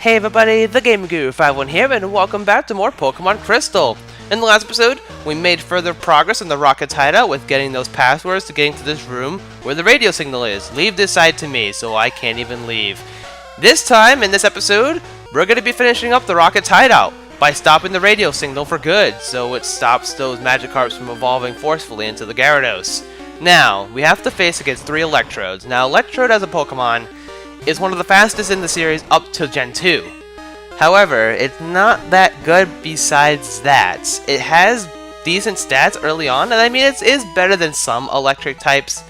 Hey everybody, the Game Guru 51 here, and welcome back to more Pokemon Crystal. In the last episode, we made further progress in the Rocket's hideout with getting those passwords to getting to this room where the radio signal is. Leave this side to me, so I can't even leave. This time, in this episode, we're going to be finishing up the Rocket's hideout by stopping the radio signal for good, so it stops those Magikarps from evolving forcefully into the Gyarados. Now, we have to face against 3 Electrodes. Now, Electrode as a Pokemon is one of the fastest in the series up to Gen 2. However, it's not that good besides that. It has decent stats early on, and I mean it is better than some electric types,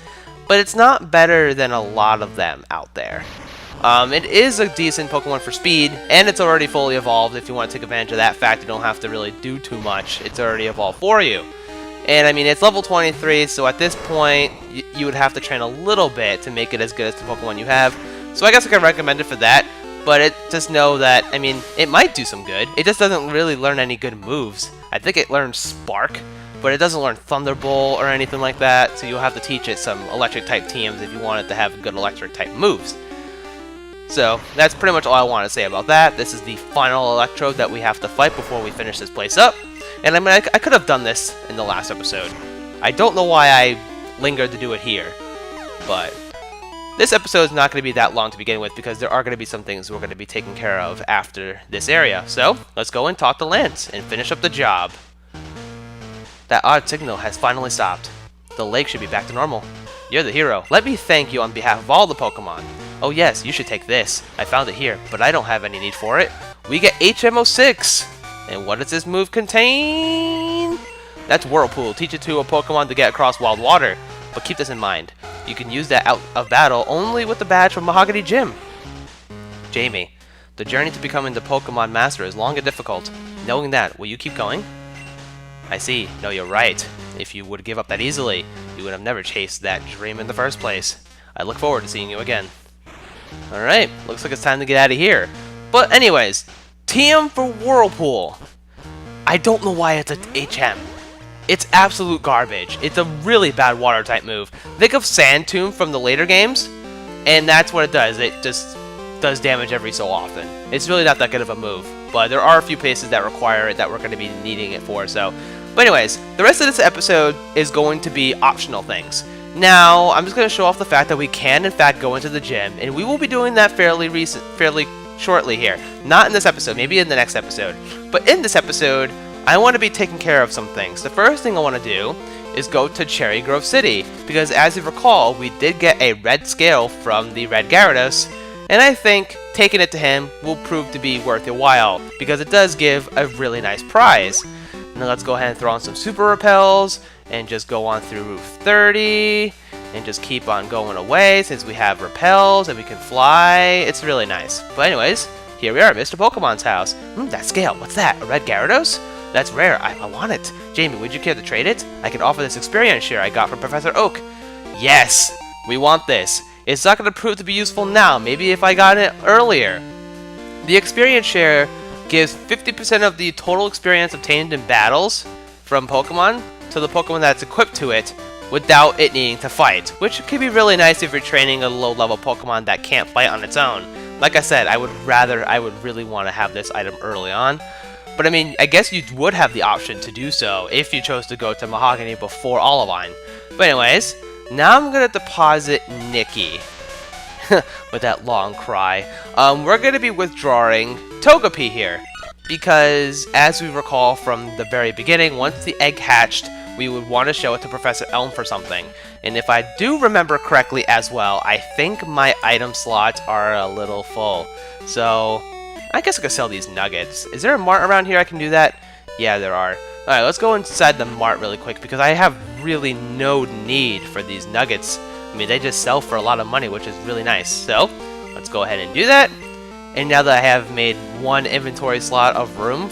but it's not better than a lot of them out there. It is a decent Pokemon for speed, and it's already fully evolved. If you want to take advantage of that fact, you don't have to really do too much. It's already evolved for you. And I mean, it's level 23, so at this point, you would have to train a little bit to make it as good as the Pokemon you have. So I guess I can recommend it for that, but just know that, I mean, it might do some good. It just doesn't really learn any good moves. I think it learns Spark, but it doesn't learn Thunderbolt or anything like that, so you'll have to teach it some electric-type teams if you want it to have good electric-type moves. So, that's pretty much all I want to say about that. This is the final Electrode that we have to fight before we finish this place up. And I mean, I could have done this in the last episode. I don't know why I lingered to do it here, but this episode is not going to be that long to begin with because there are going to be some things we're going to be taking care of after this area. So, let's go and talk to Lance and finish up the job. That odd signal has finally stopped. The lake should be back to normal. You're the hero. Let me thank you on behalf of all the Pokemon. Oh yes, you should take this. I found it here, but I don't have any need for it. We get HM06. And what does this move contain? That's Whirlpool. Teach it to a Pokemon to get across wild water. But keep this in mind. You can use that out of battle only with the badge from Mahogany Gym. Jamie, the journey to becoming the Pokemon Master is long and difficult. Knowing that, will you keep going? I see. No, you're right. If you would give up that easily, you would have never chased that dream in the first place. I look forward to seeing you again. Alright, looks like it's time to get out of here. But anyways, TM for Whirlpool. I don't know why it's a HM. It's absolute garbage. It's a really bad water type move. Think of Sand Tomb from the later games, and that's what it does. It just does damage every so often. It's really not that good of a move, but there are a few places that require it that we're going to be needing it for. So, but anyways, the rest of this episode is going to be optional things. Now, I'm just going to show off the fact that we can in fact go into the gym, and we will be doing that fairly shortly here. Not in this episode, maybe in the next episode. But in this episode, I want to be taking care of some things. The first thing I want to do is go to Cherry Grove City, because as you recall, we did get a red scale from the Red Gyarados, and I think taking it to him will prove to be worth your while, because it does give a really nice prize. Now let's go ahead and throw on some Super Repels, and just go on through Route 30, and just keep on going away since we have Repels and we can fly. It's really nice. But anyways, here we are, Mr. Pokemon's house. That scale, what's that, a Red Gyarados? That's rare, I want it. Jamie, would you care to trade it? I can offer this experience share I got from Professor Oak. Yes, we want this. It's not going to prove to be useful now, maybe if I got it earlier. The experience share gives 50% of the total experience obtained in battles from Pokemon to the Pokemon that's equipped to it without it needing to fight, which could be really nice if you're training a low-level Pokemon that can't fight on its own. Like I said, I would really want to have this item early on. But I mean, I guess you would have the option to do so if you chose to go to Mahogany before Olivine. But anyways, now I'm going to deposit Nikki. With that long cry. We're going to be withdrawing Togepi here. Because, as we recall from the very beginning, once the egg hatched, we would want to show it to Professor Elm for something. And if I do remember correctly as well, I think my item slots are a little full. So, I guess I could sell these nuggets. Is there a mart around here I can do that? Yeah, there are. Alright, let's go inside the mart really quick because I have really no need for these nuggets. I mean, they just sell for a lot of money, which is really nice. So, let's go ahead and do that. And now that I have made one inventory slot of room,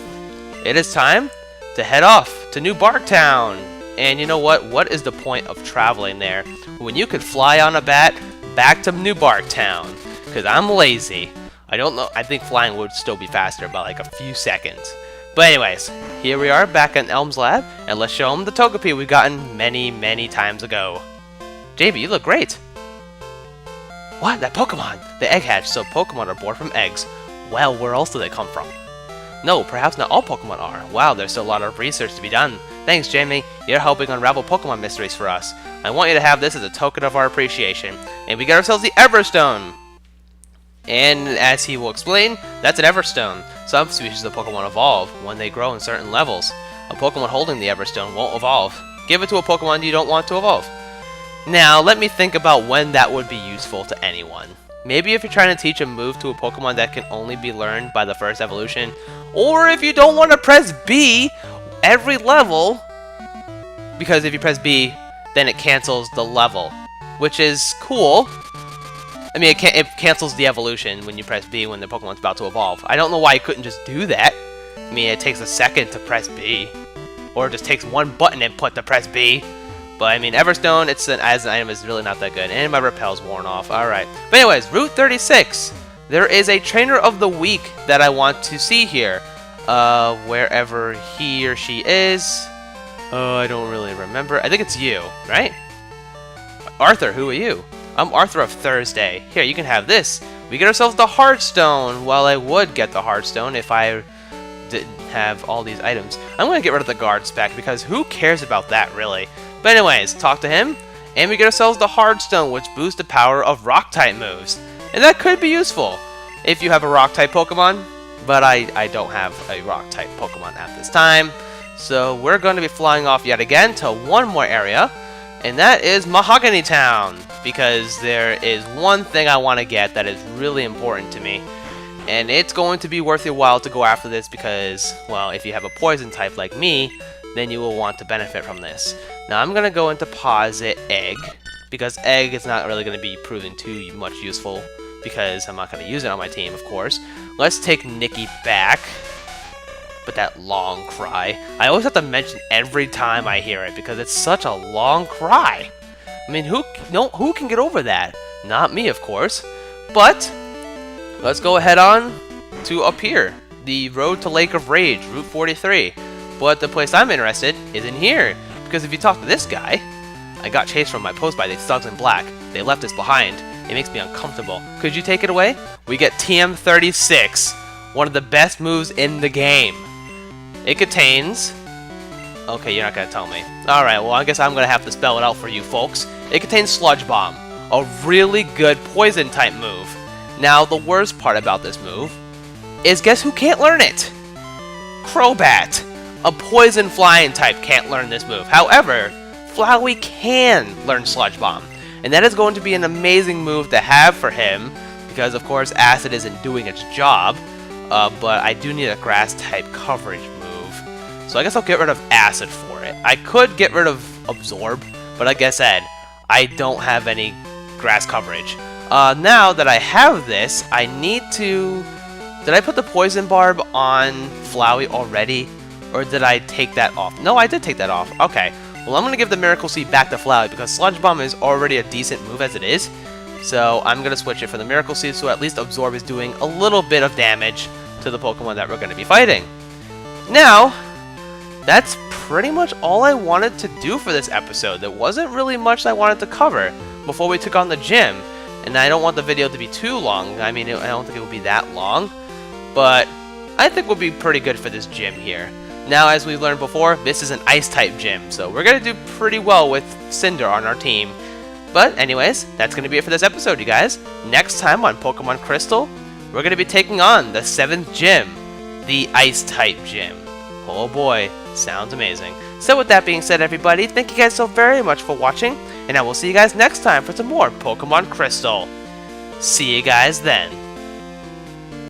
it is time to head off to New Barktown. And you know what? What is the point of traveling there when you could fly on a bat back to New Barktown? Because I'm lazy. I don't know. I think flying would still be faster by like a few seconds. But anyways, here we are back in Elm's lab, and let's show him the Togepi we've gotten many, many times ago. Jamie, you look great. What? That Pokemon! The egg hatched, so Pokemon are born from eggs. Well, where else do they come from? No, perhaps not all Pokemon are. Wow, there's still a lot of research to be done. Thanks, Jamie. You're helping unravel Pokemon mysteries for us. I want you to have this as a token of our appreciation. And we get ourselves the Everstone! And as he will explain, that's an Everstone. Some species of Pokemon evolve when they grow in certain levels. A Pokemon holding the Everstone won't evolve. Give it to a Pokemon you don't want to evolve. Now, let me think about when that would be useful to anyone. Maybe if you're trying to teach a move to a Pokemon that can only be learned by the first evolution, or if you don't want to press B every level, because if you press B, then it cancels the level, which is cool. I mean, it cancels the evolution when you press B when the Pokemon's about to evolve. I don't know why you couldn't just do that. I mean, it takes a second to press B, or it just takes one button input to press B. But I mean, Everstone, as an item, is really not that good, and my Repel's worn off. Alright. But anyways, Route 36. There is a Trainer of the Week that I want to see here. Wherever he or she is. Oh, I don't really remember. I think it's you, right? Arthur, who are you? I'm Arthur of Thursday. Here, you can have this. We get ourselves the Heartstone. Well, I would get the Heartstone if I didn't have all these items. I'm going to get rid of the guard spec because who cares about that, really? But anyways, talk to him, and we get ourselves the Heartstone, which boosts the power of Rock-type moves. And that could be useful if you have a Rock-type Pokemon, but I don't have a Rock-type Pokemon at this time. So we're going to be flying off yet again to one more area, and that is Mahogany Town, because there is one thing I want to get that is really important to me. And it's going to be worth your while to go after this because, well, if you have a poison type like me, then you will want to benefit from this. Now I'm going to go into Posit Egg, because Egg is not really going to be proven too much useful, because I'm not going to use it on my team, of course. Let's take Nikki back. But that long cry, I always have to mention every time I hear it, because it's such a long cry. I mean, who can get over that? Not me, of course. But let's go ahead on to up here, the Road to Lake of Rage, Route 43. But the place I'm interested is in here, because if you talk to this guy, I got chased from my post by these thugs in black. They left us behind. It makes me uncomfortable. Could you take it away? We get TM36, one of the best moves in the game. It contains... Okay, you're not going to tell me. Alright, well I guess I'm going to have to spell it out for you folks. It contains Sludge Bomb, a really good poison type move. Now, the worst part about this move is guess who can't learn it? Crobat. A poison flying type can't learn this move. However, Flowey can learn Sludge Bomb. And that is going to be an amazing move to have for him, because of course Acid isn't doing its job. But I do need a grass type coverage move. So I guess I'll get rid of Acid for it. I could get rid of Absorb, but like I said, I don't have any grass coverage. Now that I have this, I need to... Did I put the Poison Barb on Flowey already? Or did I take that off? No, I did take that off. Okay. Well, I'm going to give the Miracle Seed back to Flowey because Sludge Bomb is already a decent move as it is. So I'm going to switch it for the Miracle Seed so at least Absorb is doing a little bit of damage to the Pokemon that we're going to be fighting. Now, that's pretty much all I wanted to do for this episode. There wasn't really much I wanted to cover before we took on the gym. And I don't want the video to be too long. I mean, I don't think it will be that long. But I think we'll be pretty good for this gym here. Now, as we learned before, this is an Ice-type gym, so we're going to do pretty well with Cinder on our team. But anyways, that's going to be it for this episode, you guys. Next time on Pokemon Crystal, we're going to be taking on the 7th gym, the Ice-type gym. Oh boy, sounds amazing. So with that being said, everybody, thank you guys so very much for watching, and I will see you guys next time for some more Pokemon Crystal. See you guys then.